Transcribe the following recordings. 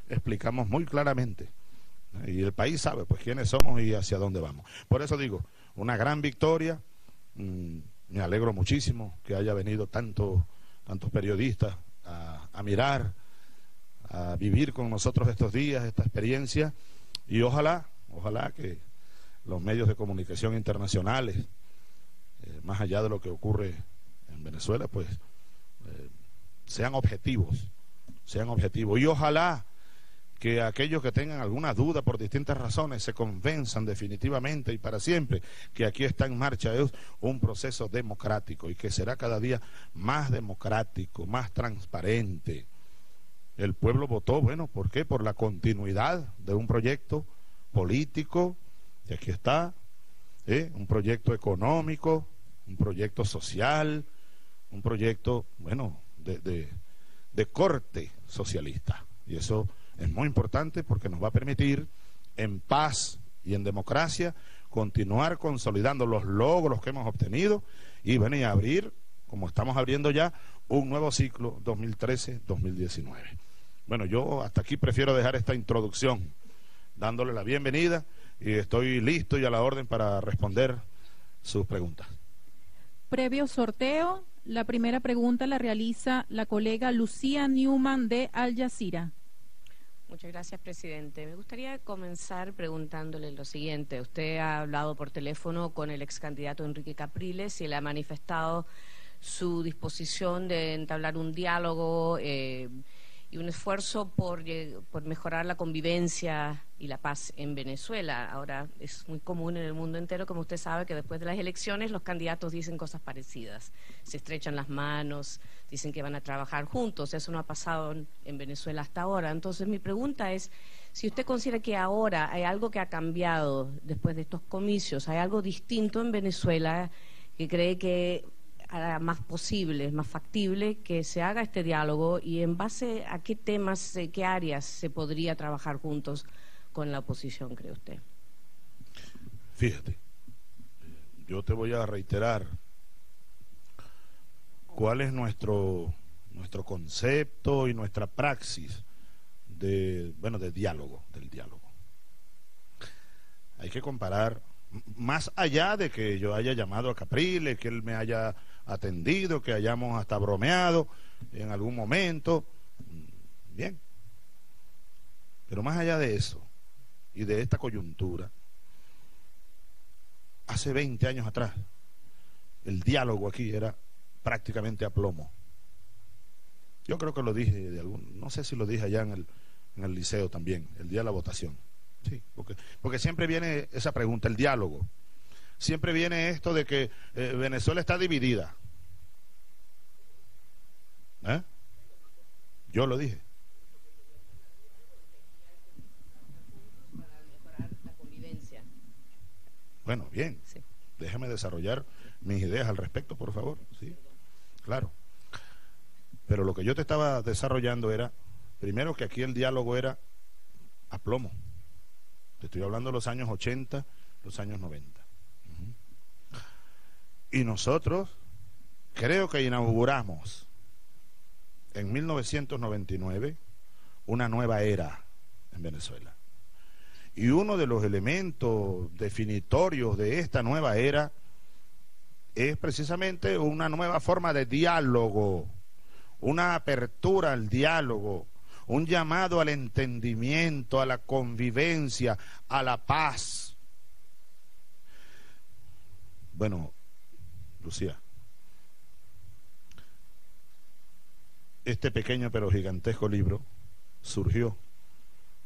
explicamos muy claramente. Y el país sabe pues quiénes somos y hacia dónde vamos. Por eso digo, una gran victoria. Me alegro muchísimo que haya venido tantos periodistas a mirar, a vivir con nosotros estos días, esta experiencia, y ojalá que los medios de comunicación internacionales, más allá de lo que ocurre en Venezuela, pues sean objetivos, y ojalá que aquellos que tengan alguna duda por distintas razones se convenzan definitivamente y para siempre que aquí está en marcha un proceso democrático y que será cada día más democrático, más transparente. El pueblo votó, bueno, ¿por qué? Por la continuidad de un proyecto político, y aquí está, un proyecto económico, un proyecto social, un proyecto, bueno, de corte socialista. Y eso es muy importante porque nos va a permitir, en paz y en democracia, continuar consolidando los logros que hemos obtenido y venir a abrir, como estamos abriendo ya, un nuevo ciclo 2013-2019. Bueno, yo hasta aquí prefiero dejar esta introducción, dándole la bienvenida, y estoy listo y a la orden para responder sus preguntas. Previo sorteo, la primera pregunta la realiza la colega Lucía Newman de Al Jazeera. Muchas gracias, presidente. Me gustaría comenzar preguntándole lo siguiente. Usted ha hablado por teléfono con el ex candidato Enrique Capriles y le ha manifestado su disposición de entablar un diálogo y un esfuerzo por mejorar la convivencia y la paz en Venezuela. Ahora, es muy común en el mundo entero, como usted sabe, que después de las elecciones los candidatos dicen cosas parecidas. Se estrechan las manos, dicen que van a trabajar juntos. Eso no ha pasado en Venezuela hasta ahora. Entonces, mi pregunta es, si usted considera que ahora hay algo que ha cambiado después de estos comicios, hay algo distinto en Venezuela que cree que hará más posible, más factible que se haga este diálogo, y en base a qué temas, qué áreas se podría trabajar juntos con la oposición, cree usted. Fíjate, yo te voy a reiterar cuál es nuestro concepto y nuestra praxis del diálogo. Hay que comparar, más allá de que yo haya llamado a Capriles, que él me haya atendido, que hayamos hasta bromeado en algún momento, bien, pero más allá de eso y de esta coyuntura, hace 20 años atrás el diálogo aquí era prácticamente a plomo. Yo creo que lo dije no sé si lo dije allá en el liceo también, el día de la votación. Sí, porque siempre viene esa pregunta, el diálogo. Siempre viene esto de que Venezuela está dividida. Yo lo dije. Para mejorar la convivencia. Bueno, bien. Sí. Déjame desarrollar mis ideas al respecto, por favor. Sí, claro. Pero lo que yo te estaba desarrollando era, primero, que aquí el diálogo era a plomo. Te estoy hablando de los años 80, los años 90. Y nosotros creo que inauguramos en 1999 una nueva era en Venezuela. Y uno de los elementos definitorios de esta nueva era es precisamente una nueva forma de diálogo, una apertura al diálogo, un llamado al entendimiento, a la convivencia, a la paz. Bueno, Lucía, este pequeño pero gigantesco libro surgió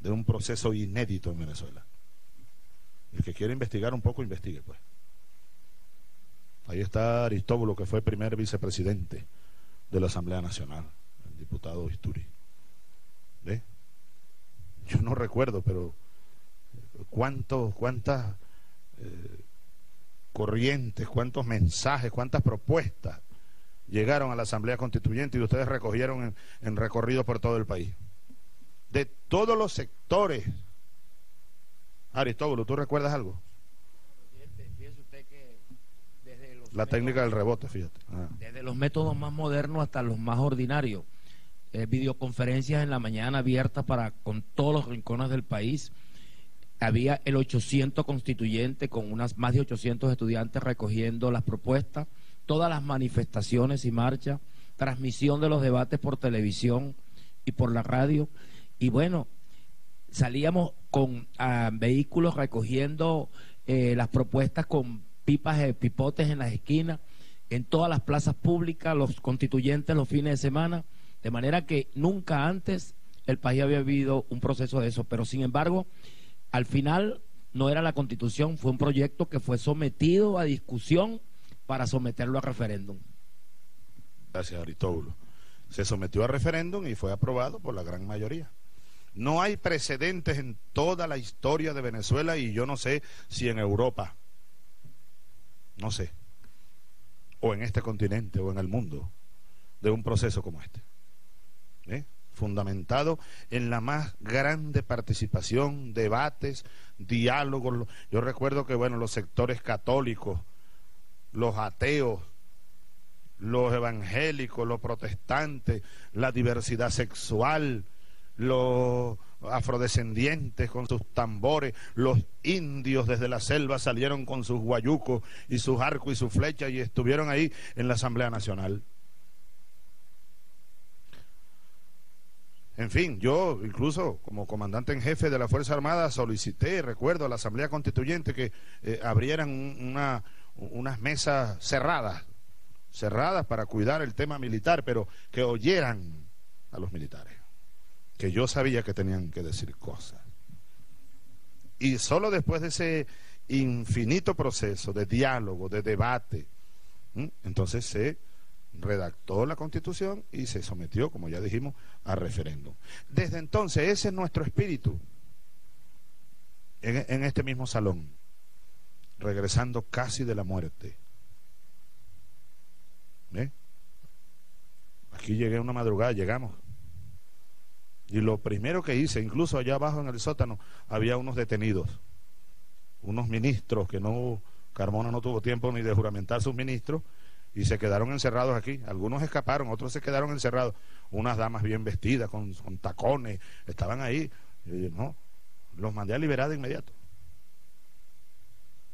de un proceso inédito en Venezuela. El que quiera investigar un poco, investigue, pues. Ahí está Aristóbulo, que fue primer vicepresidente de la Asamblea Nacional, el diputado Isturi. ¿Ve? Yo no recuerdo, pero cuántas corrientes, cuántos mensajes, cuántas propuestas llegaron a la Asamblea Constituyente y ustedes recogieron en recorridos por todo el país. De todos los sectores. Aristóbulo, ¿tú recuerdas algo? Fíjese usted que desde la técnica del rebote, fíjate. Desde los métodos más modernos hasta los más ordinarios. videoconferencias en la mañana abiertas con todos los rincones del país. Había el 800 constituyente con más de 800 estudiantes recogiendo las propuestas, todas las manifestaciones y marchas, transmisión de los debates por televisión y por la radio. Y bueno, salíamos con vehículos recogiendo las propuestas con pipotes en las esquinas, en todas las plazas públicas, los constituyentes los fines de semana, de manera que nunca antes el país había vivido un proceso de eso. Pero sin embargo, al final no era la Constitución, fue un proyecto que fue sometido a discusión para someterlo a referéndum. Gracias, Aristóbulo. Se sometió a referéndum y fue aprobado por la gran mayoría. No hay precedentes en toda la historia de Venezuela, y yo no sé si en Europa, no sé, o en este continente o en el mundo, de un proceso como este, fundamentado en la más grande participación, debates, diálogos. Yo recuerdo que, bueno, los sectores católicos, los ateos, los evangélicos, los protestantes, la diversidad sexual, los afrodescendientes con sus tambores, los indios desde la selva salieron con sus guayucos y sus arcos y sus flechas y estuvieron ahí en la Asamblea Nacional. En fin, yo incluso como comandante en jefe de la Fuerza Armada solicité, recuerdo, a la Asamblea Constituyente que abrieran unas mesas cerradas para cuidar el tema militar, pero que oyeran a los militares, que yo sabía que tenían que decir cosas. Y solo después de ese infinito proceso de diálogo, de debate, entonces se redactó la Constitución y se sometió, como ya dijimos, a referéndum. Desde entonces ese es nuestro espíritu en este mismo salón, regresando casi de la muerte. Aquí llegué una madrugada, llegamos, y lo primero que hice, incluso allá abajo en el sótano había unos detenidos, unos ministros que Carmona no tuvo tiempo ni de juramentar sus ministros y se quedaron encerrados aquí. Algunos escaparon, otros se quedaron encerrados. Unas damas bien vestidas con tacones estaban ahí. Y no, los mandé a liberar de inmediato,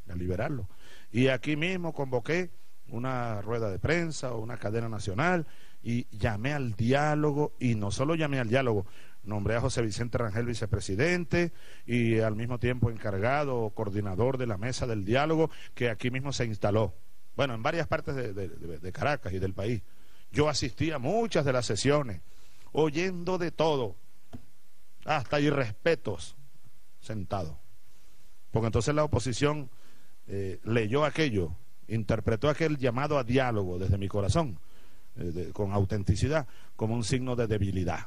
a liberarlos. Y aquí mismo convoqué una rueda de prensa o una cadena nacional y llamé al diálogo, y no solo llamé al diálogo, nombré a José Vicente Rangel vicepresidente y al mismo tiempo encargado o coordinador de la mesa del diálogo, que aquí mismo se instaló, bueno, en varias partes de Caracas y del país. Yo asistí a muchas de las sesiones, oyendo de todo, hasta irrespetos, sentado, porque entonces la oposición leyó aquello, interpretó aquel llamado a diálogo desde mi corazón, con autenticidad, como un signo de debilidad.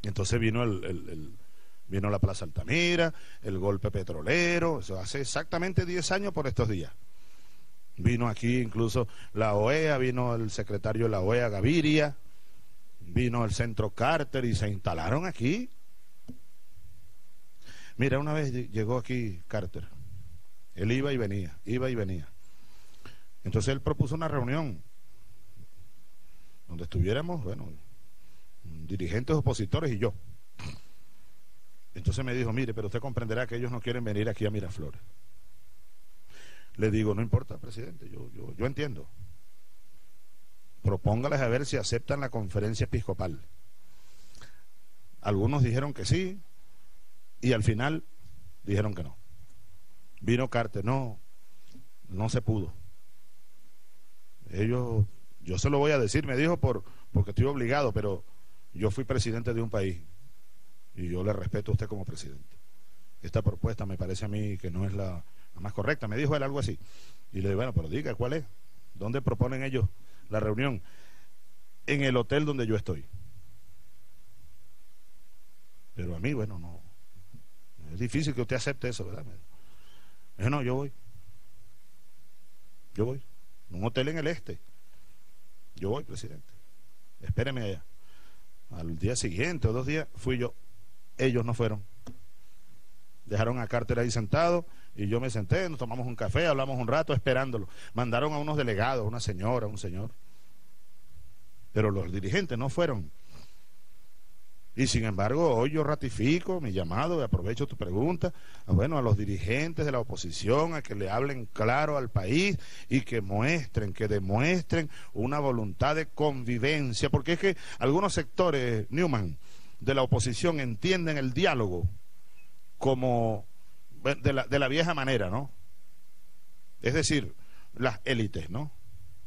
Entonces vino vino la Plaza Altamira, el golpe petrolero, eso hace exactamente 10 años por estos días. Vino aquí incluso la OEA, vino el secretario de la OEA, Gaviria, vino el Centro Carter y se instalaron aquí. Mira, una vez llegó aquí Carter, él iba y venía, iba y venía. Entonces él propuso una reunión donde estuviéramos, bueno, dirigentes opositores y yo. Entonces me dijo, mire, pero usted comprenderá que ellos no quieren venir aquí a Miraflores. Le digo, no importa, presidente, yo entiendo. Propóngales a ver si aceptan la conferencia episcopal. Algunos dijeron que sí y al final dijeron que no. Vino Carter, no se pudo. Yo se lo voy a decir, me dijo porque estoy obligado, pero yo fui presidente de un país y yo le respeto a usted como presidente. Esta propuesta me parece a mí que no es la más correcta. Me dijo él algo así. Y le digo, bueno, pero diga, ¿cuál es? ¿Dónde proponen ellos la reunión? En el hotel donde yo estoy. Pero a mí, bueno, no. Es difícil que usted acepte eso, ¿verdad? Me dijo, no, yo voy. Un hotel en el este. Yo voy, presidente. Espéreme allá. Al día siguiente o 2 días fui yo. Ellos no fueron. Dejaron a Carter ahí sentado y yo me senté, nos tomamos un café, hablamos un rato esperándolo. Mandaron a unos delegados, una señora, un señor. pero los dirigentes no fueron. Y sin embargo, hoy yo ratifico mi llamado, y aprovecho tu pregunta, bueno, a los dirigentes de la oposición, a que le hablen claro al país y que demuestren una voluntad de convivencia, porque es que algunos sectores, Newman, de la oposición entienden el diálogo como de la vieja manera, ¿no? Es decir, las élites, ¿no?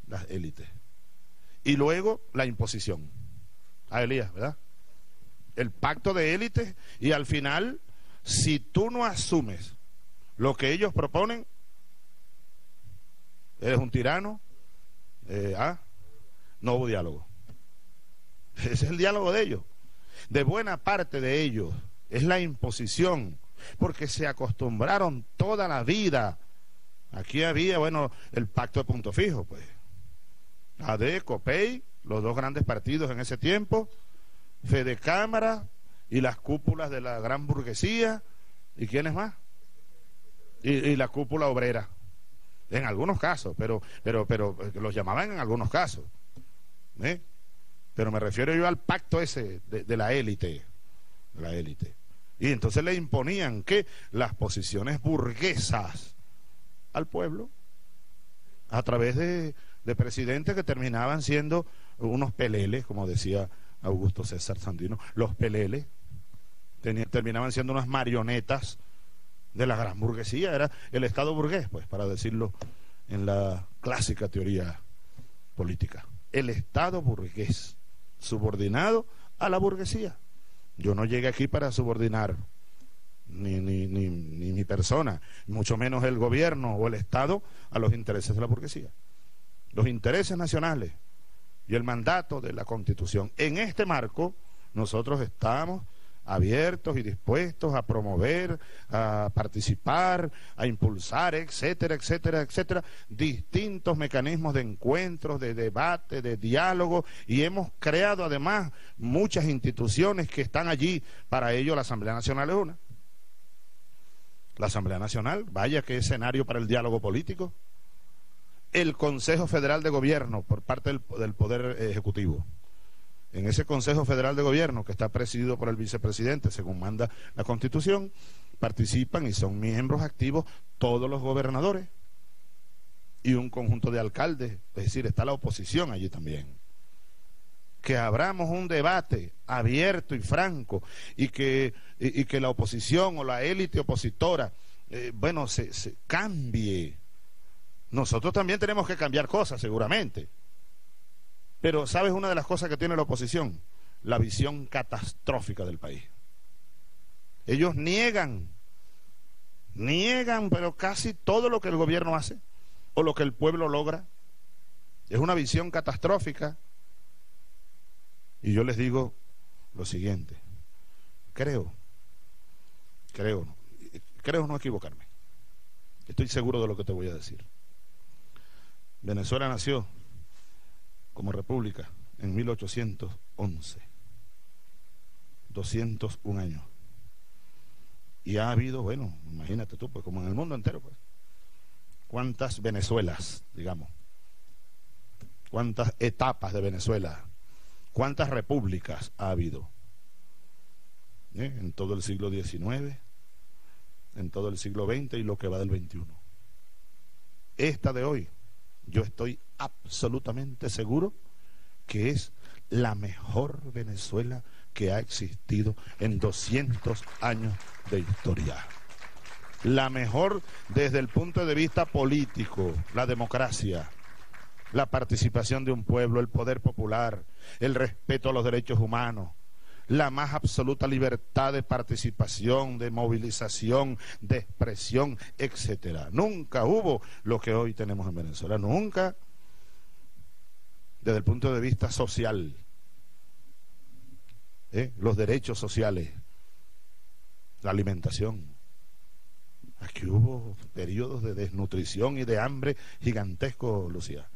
Las élites. Y luego la imposición. A Elías, ¿verdad? El pacto de élites, y al final, si tú no asumes lo que ellos proponen, eres un tirano. No hubo diálogo. Ese es el diálogo de ellos. De buena parte de ellos es la imposición, porque se acostumbraron toda la vida. Aquí había, bueno, el pacto de punto fijo, pues. AD, COPEI, los dos grandes partidos en ese tiempo, Fede Cámara y las cúpulas de la gran burguesía. ¿Y quiénes más? Y la cúpula obrera. En algunos casos, pero los llamaban en algunos casos. Pero me refiero yo al pacto ese de la élite. La élite. Y entonces le imponían que las posiciones burguesas al pueblo a través de presidentes que terminaban siendo unos peleles, como decía Augusto César Sandino. Los peleles terminaban siendo unas marionetas de la gran burguesía. Era el Estado burgués, pues, para decirlo en la clásica teoría política. El Estado burgués, subordinado a la burguesía. Yo no llegué aquí para subordinar ni mi persona, mucho menos el gobierno o el Estado, a los intereses de la burguesía. Los intereses nacionales y el mandato de la Constitución. En este marco, nosotros estamos abiertos y dispuestos a promover, a participar, a impulsar, etcétera, etcétera, etcétera, distintos mecanismos de encuentros, de debate, de diálogo, y hemos creado además muchas instituciones que están allí. Para ello la Asamblea Nacional es una. La Asamblea Nacional, vaya qué escenario para el diálogo político. El Consejo Federal de Gobierno por parte del Poder Ejecutivo. En ese Consejo Federal de Gobierno, que está presidido por el vicepresidente, según manda la Constitución, participan y son miembros activos todos los gobernadores y un conjunto de alcaldes, es decir, está la oposición allí también. Que abramos un debate abierto y franco y que la oposición o la élite opositora, se cambie. Nosotros también tenemos que cambiar cosas, seguramente. Pero ¿sabes una de las cosas que tiene la oposición? La visión catastrófica del país. Ellos niegan, pero casi todo lo que el gobierno hace o lo que el pueblo logra. Es una visión catastrófica. Y yo les digo lo siguiente. Creo no equivocarme. Estoy seguro de lo que te voy a decir. Venezuela nació como república en 1811, 201 años. Y ha habido, bueno, imagínate tú, pues como en el mundo entero, pues, cuántas Venezuelas, digamos, cuántas etapas de Venezuela, cuántas repúblicas ha habido, en todo el siglo XIX, en todo el siglo XX y lo que va del XXI. Esta de hoy, yo estoy absolutamente seguro que es la mejor Venezuela que ha existido en 200 años de historia. La mejor desde el punto de vista político, la democracia, la participación de un pueblo, el poder popular, el respeto a los derechos humanos, la más absoluta libertad de participación, de movilización, de expresión, etcétera. Nunca hubo lo que hoy tenemos en Venezuela, nunca, desde el punto de vista social, los derechos sociales, la alimentación. Aquí hubo periodos de desnutrición y de hambre gigantescos, Lucía.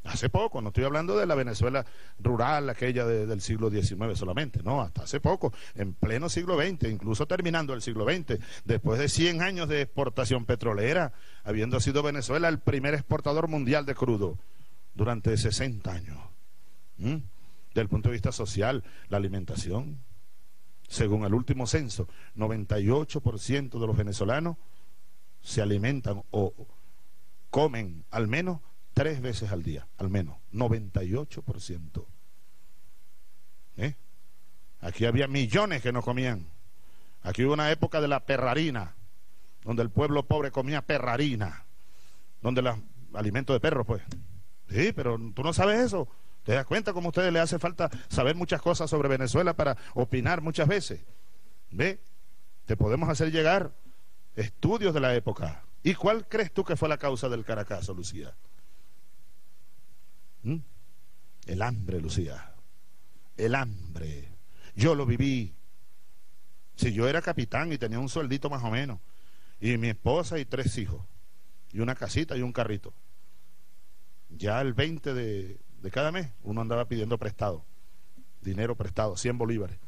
Hace poco, no estoy hablando de la Venezuela rural, aquella del siglo XIX solamente, no, hasta hace poco, en pleno siglo XX, incluso terminando el siglo XX, después de 100 años de exportación petrolera, habiendo sido Venezuela el primer exportador mundial de crudo durante 60 años. ¿Mm? Desde el punto de vista social, la alimentación. Según el último censo, 98% de los venezolanos se alimentan o comen al menos 3 veces al día, al menos, 98%. Aquí había millones que no comían. Aquí hubo una época de la perrarina, donde el pueblo pobre comía perrarina, donde los alimentos de perros, pues. Sí, pero tú no sabes eso. ¿Te das cuenta cómo a ustedes les hace falta saber muchas cosas sobre Venezuela para opinar muchas veces? ¿Ve? Te podemos hacer llegar estudios de la época. ¿Y cuál crees tú que fue la causa del Caracazo, Lucía? El hambre, Lucía. El hambre. Yo lo viví. Si yo era capitán y tenía un sueldito más o menos, y mi esposa y 3 hijos, y una casita y un carrito, ya el 20 de cada mes uno andaba pidiendo prestado, dinero prestado, 100 bolívares,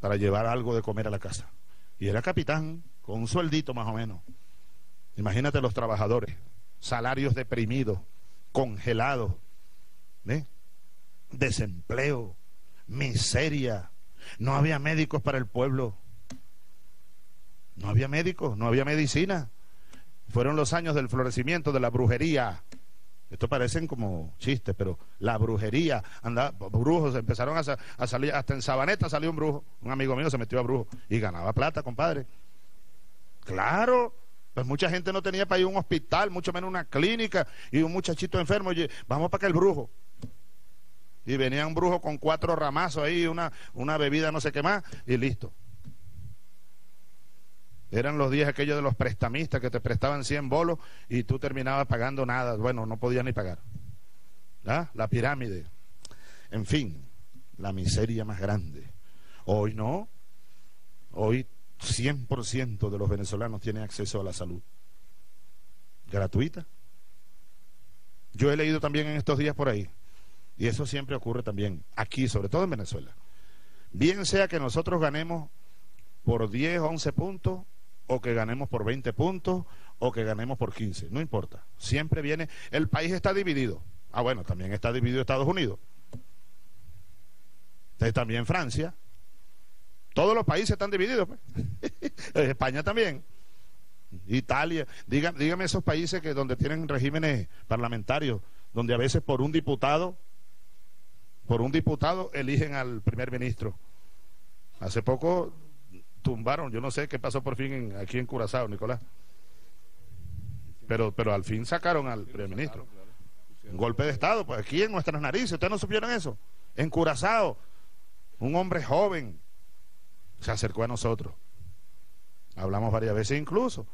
para llevar algo de comer a la casa. Y era capitán, con un sueldito más o menos. Imagínate los trabajadores, salarios deprimidos, congelados, desempleo, miseria. No había médicos para el pueblo. No había médicos, no había medicina. Fueron los años del florecimiento de la brujería. Esto parecen como chistes, pero la brujería, brujos empezaron a salir, hasta en Sabaneta salió un brujo, un amigo mío se metió a brujo y ganaba plata, compadre. Claro, pues mucha gente no tenía para ir a un hospital, mucho menos una clínica, y un muchachito enfermo, oye, vamos para acá el brujo. Y venía un brujo con 4 ramazos ahí, una bebida no sé qué más, y listo. Eran los días aquellos de los prestamistas que te prestaban 100 bolos y tú terminabas pagando nada. Bueno, no podías ni pagar. ¿Ah? La pirámide. En fin, la miseria más grande. Hoy no. Hoy 100% de los venezolanos tienen acceso a la salud gratuita. Yo he leído también en estos días por ahí, y eso siempre ocurre también aquí, sobre todo en Venezuela. Bien sea que nosotros ganemos por 10, 11 puntos, o que ganemos por 20 puntos, o que ganemos por 15, no importa. Siempre viene, el país está dividido. Ah, bueno, también está dividido Estados Unidos. También Francia. Todos los países están divididos, pues. España también. Italia. Dígame esos países que donde tienen regímenes parlamentarios, donde a veces por un diputado eligen al primer ministro. Hace poco tumbaron, yo no sé qué pasó por fin aquí en Curazao, Nicolás, pero al fin sacaron al primer ministro. Un golpe de estado, pues aquí en nuestras narices. ¿Ustedes no supieron eso? En Curazao, un hombre joven se acercó a nosotros, hablamos varias veces, incluso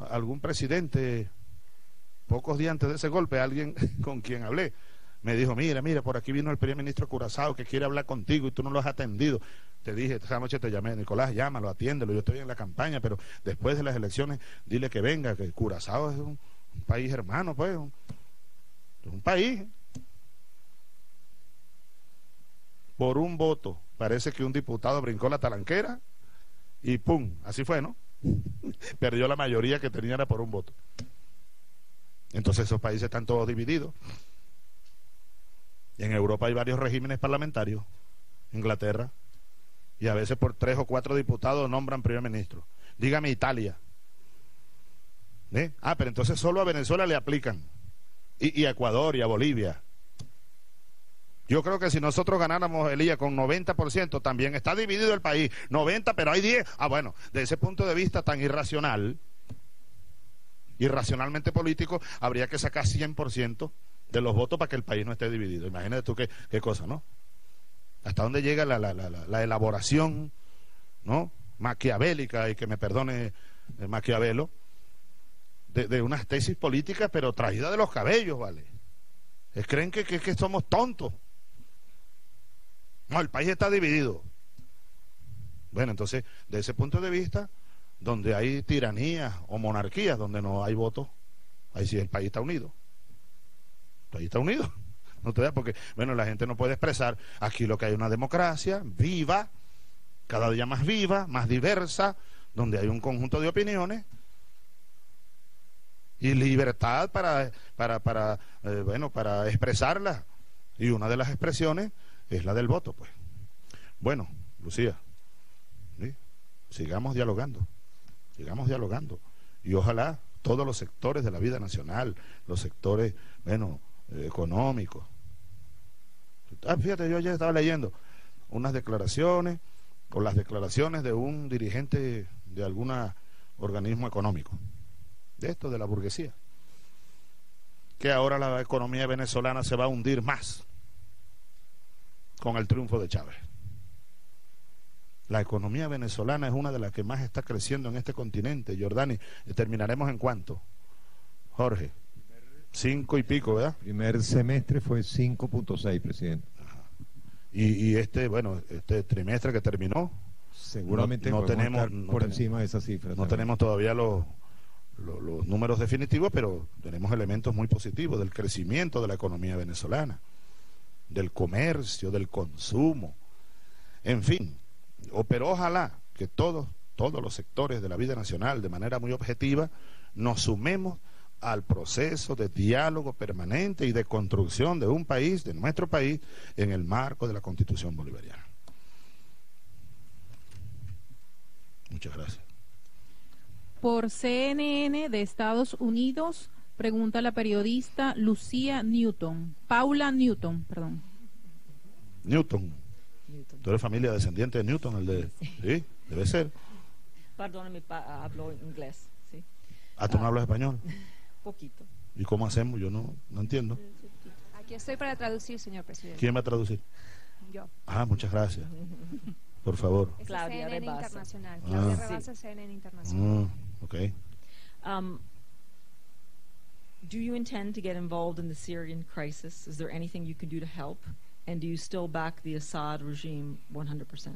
algún presidente, pocos días antes de ese golpe, alguien con quien hablé me dijo, mira, por aquí vino el primer ministro de Curazao que quiere hablar contigo y tú no lo has atendido. Te dije, esa noche te llamé, Nicolás, llámalo, atiéndelo, yo estoy en la campaña, pero después de las elecciones dile que venga, que Curazao es un país hermano, pues, es un país. Por un voto, parece que un diputado brincó la talanquera y ¡pum! Así fue, ¿no? Perdió la mayoría que tenía, era por un voto. Entonces esos países están todos divididos. En Europa hay varios regímenes parlamentarios, Inglaterra, y a veces por 3 o 4 diputados nombran primer ministro. Dígame Italia. Pero entonces solo a Venezuela le aplican, y a Ecuador y a Bolivia. Yo creo que si nosotros ganáramos, Elías, con 90%, también está dividido el país, 90, pero hay 10. Ah, bueno, de ese punto de vista tan irracionalmente político, habría que sacar 100% de los votos para que el país no esté dividido. Imagínate tú qué cosa, ¿no? Hasta dónde llega la elaboración, ¿no? Maquiavélica, y que me perdone Maquiavelo, de unas tesis políticas, pero traídas de los cabellos, ¿vale? Creen que somos tontos. No, el país está dividido. Bueno, entonces, de ese punto de vista, donde hay tiranías o monarquías, donde no hay votos, ahí sí el país está unido. El país está unido. No te das, porque, bueno, la gente no puede expresar. Aquí lo que hay una democracia viva, cada día más viva, más diversa, donde hay un conjunto de opiniones y libertad para expresarlas. Y una de las expresiones es la del voto, pues. Bueno, Lucía, ¿sí? Sigamos dialogando. Y ojalá todos los sectores de la vida nacional, los sectores, bueno, económicos. Fíjate, yo ya estaba leyendo unas declaraciones, o las declaraciones de un dirigente de algún organismo económico, de esto, de la burguesía, que ahora la economía venezolana se va a hundir más con el triunfo de Chávez. La economía venezolana es una de las que más está creciendo en este continente. Jordani, ¿terminaremos en cuánto? Jorge, 5 y pico, ¿verdad? Primer semestre fue 5.6, presidente. Ajá. Y este trimestre que terminó, seguramente no tenemos por encima de esa cifra. No tenemos todavía los números definitivos, pero tenemos elementos muy positivos del crecimiento de la economía venezolana, del comercio, del consumo, en fin. Pero ojalá que todos los sectores de la vida nacional, de manera muy objetiva, nos sumemos al proceso de diálogo permanente y de construcción de un país, de nuestro país, en el marco de la Constitución bolivariana. Muchas gracias. Por CNN de Estados Unidos, pregunta la periodista Paula Newton, perdón. Newton. Tú eres familia descendiente de Newton, sí, debe ser. Perdóname, hablo inglés, sí. Ah, ¿tú no hablas español? Poquito. ¿Y cómo hacemos? Yo no entiendo. Aquí estoy para traducir, señor presidente. ¿Quién va a traducir? Yo. Ah, muchas gracias. Por favor. Es Claudia CNN Rebasa. Internacional. Ah. Claudia Rebasa, CNN Internacional. Ok. Do you intend to get involved in the Syrian crisis? Is there anything you can do to help? And do you still back the Assad regime 100%?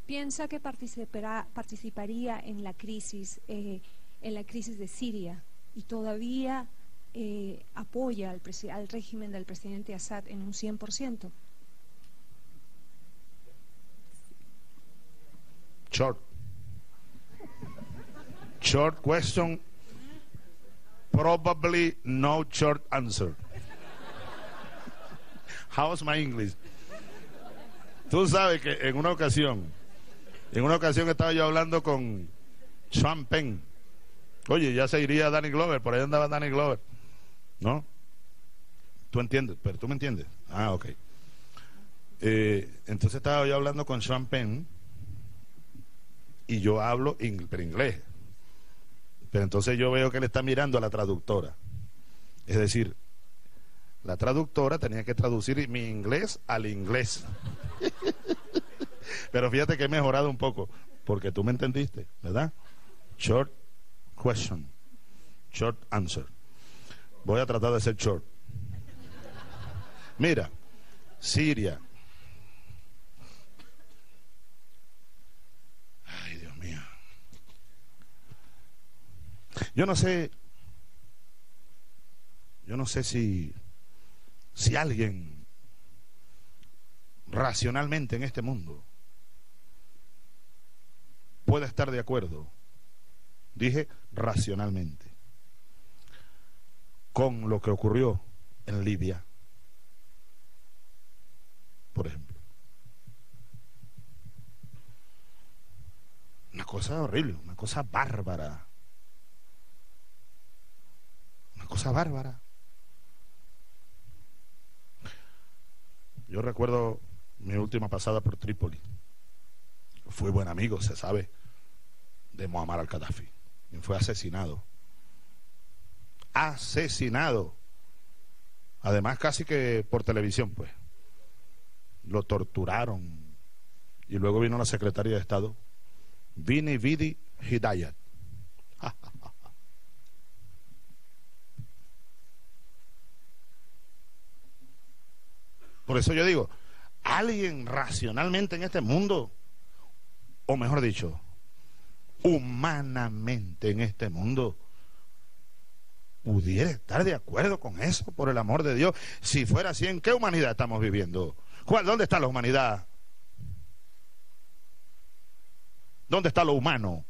¿Piensa que participaría en la crisis de Siria y todavía apoya al régimen del presidente Assad en un 100%? Short question, probably no short answer. How's my English? Tú sabes que en una ocasión estaba yo hablando con Sean Penn. Oye, ya se iría Danny Glover, por ahí andaba Danny Glover, ¿no? ¿Tú entiendes? Pero tú me entiendes. Ah, ok. Entonces estaba yo hablando con Sean Penn y yo hablo pero inglés. Pero entonces yo veo que él está mirando a la traductora. Es decir, la traductora tenía que traducir mi inglés al inglés. Pero fíjate que he mejorado un poco, porque tú me entendiste, ¿verdad? Short question, short answer. Voy a tratar de ser short. Mira, Siria. Ay, Dios mío. Yo no sé si alguien racionalmente en este mundo puede estar de acuerdo, dije racionalmente, con lo que ocurrió en Libia, por ejemplo. Una cosa horrible, una cosa bárbara. Una cosa bárbara. Yo recuerdo mi última pasada por Trípoli. Fui buen amigo, se sabe, de Muammar al-Gaddafi. Y fue asesinado. Asesinado. Además, casi que por televisión, pues. Lo torturaron. Y luego vino la secretaria de Estado, Bini Vidi Hidayat. Por eso yo digo, alguien racionalmente en este mundo, o mejor dicho, humanamente en este mundo, pudiera estar de acuerdo con eso, por el amor de Dios. Si fuera así, ¿en qué humanidad estamos viviendo? ¿Dónde está la humanidad? ¿Dónde está lo humano?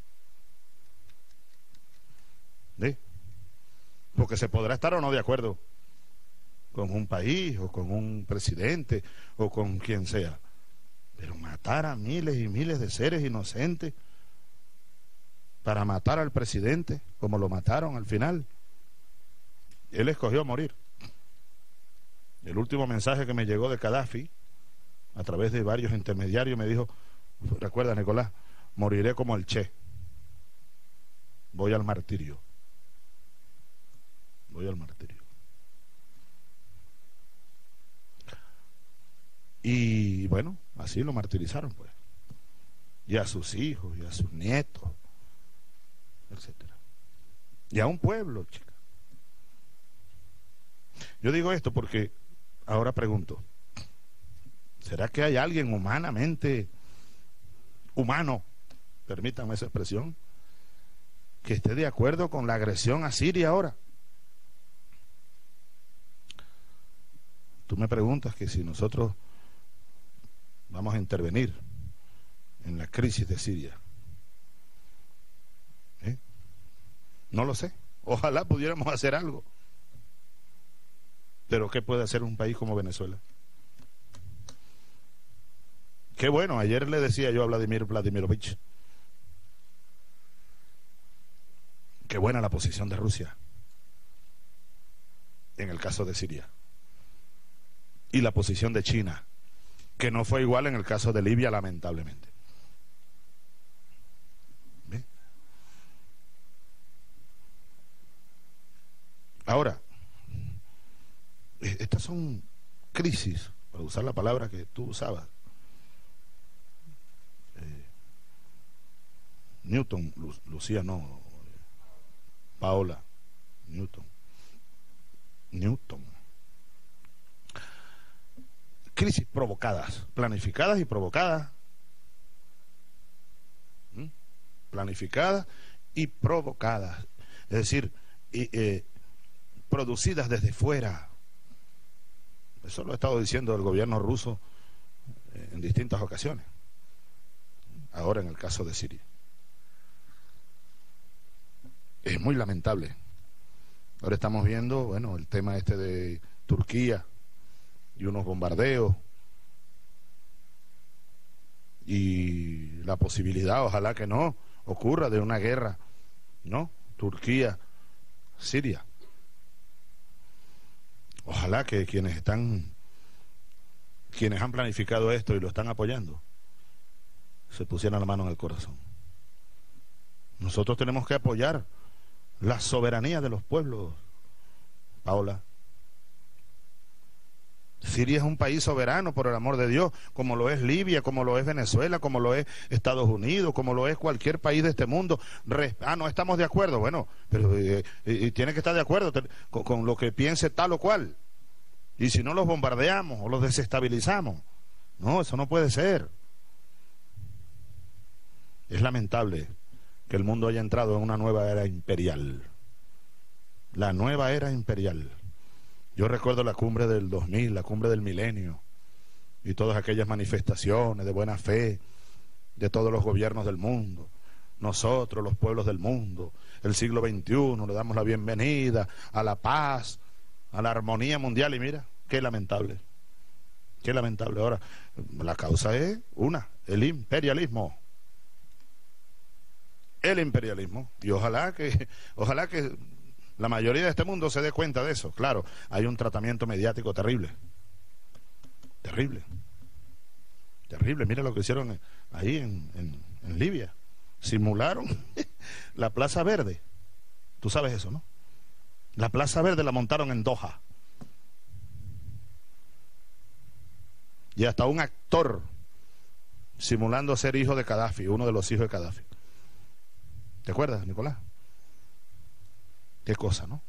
¿Sí? Porque se podrá estar o no de acuerdo, con un país o con un presidente o con quien sea. Pero matar a miles y miles de seres inocentes para matar al presidente, como lo mataron al final. Él escogió morir. El último mensaje que me llegó de Gaddafi, a través de varios intermediarios, me dijo: recuerda, Nicolás, moriré como el Che. Voy al martirio. Voy al martirio. Y bueno, así lo martirizaron, pues. Y a sus hijos, y a sus nietos, etcétera. Y a un pueblo, chica. Yo digo esto porque ahora pregunto: ¿será que hay alguien humanamente humano, permítanme esa expresión, que esté de acuerdo con la agresión a Siria ahora? Tú me preguntas que si nosotros vamos a intervenir en la crisis de Siria. No lo sé. Ojalá pudiéramos hacer algo. Pero ¿qué puede hacer un país como Venezuela? Qué bueno, ayer le decía yo a Vladimir Vladimirovich, qué buena la posición de Rusia en el caso de Siria. Y la posición de China, que no fue igual en el caso de Libia, lamentablemente. ¿Ve? Ahora, estas son crisis, para usar la palabra que tú usabas. Newton, Lucía no, Paola, Newton. Crisis provocadas, planificadas y provocadas. Planificadas y provocadas. Es decir, producidas desde fuera. Eso lo ha estado diciendo el gobierno ruso en distintas ocasiones. Ahora en el caso de Siria. Es muy lamentable. Ahora estamos viendo, bueno, el tema este de Turquía y unos bombardeos y la posibilidad, ojalá que no ocurra, de una guerra, ¿no? Turquía, Siria. Ojalá que quienes han planificado esto y lo están apoyando se pusieran la mano en el corazón. Nosotros tenemos que apoyar la soberanía de los pueblos, Paola. Siria es un país soberano, por el amor de Dios, como lo es Libia, como lo es Venezuela, como lo es Estados Unidos, como lo es cualquier país de este mundo. No estamos de acuerdo, bueno, pero tiene que estar de acuerdo con lo que piense tal o cual. Y si no, los bombardeamos o los desestabilizamos. No, eso no puede ser. Es lamentable que el mundo haya entrado en una nueva era imperial. La nueva era imperial. Yo recuerdo la cumbre del 2000, la cumbre del milenio, y todas aquellas manifestaciones de buena fe de todos los gobiernos del mundo. Nosotros, los pueblos del mundo, el siglo XXI, le damos la bienvenida a la paz, a la armonía mundial. Y mira, qué lamentable. Qué lamentable. Ahora, la causa es una: el imperialismo. El imperialismo. Y ojalá que la mayoría de este mundo se dé cuenta de eso. Claro, hay un tratamiento mediático terrible. Terrible. Terrible. Mira lo que hicieron ahí en Libia. Simularon la Plaza Verde. Tú sabes eso, ¿no? La Plaza Verde la montaron en Doha. Y hasta un actor simulando ser hijo de Gaddafi, uno de los hijos de Gaddafi. ¿Te acuerdas, Nicolás? Qué cosa, ¿no?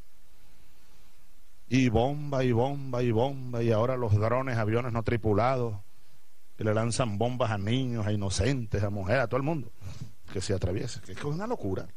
Y bomba, y bomba, y bomba, y ahora los drones, aviones no tripulados, que le lanzan bombas a niños, a inocentes, a mujeres, a todo el mundo que se atraviese. Que es una locura.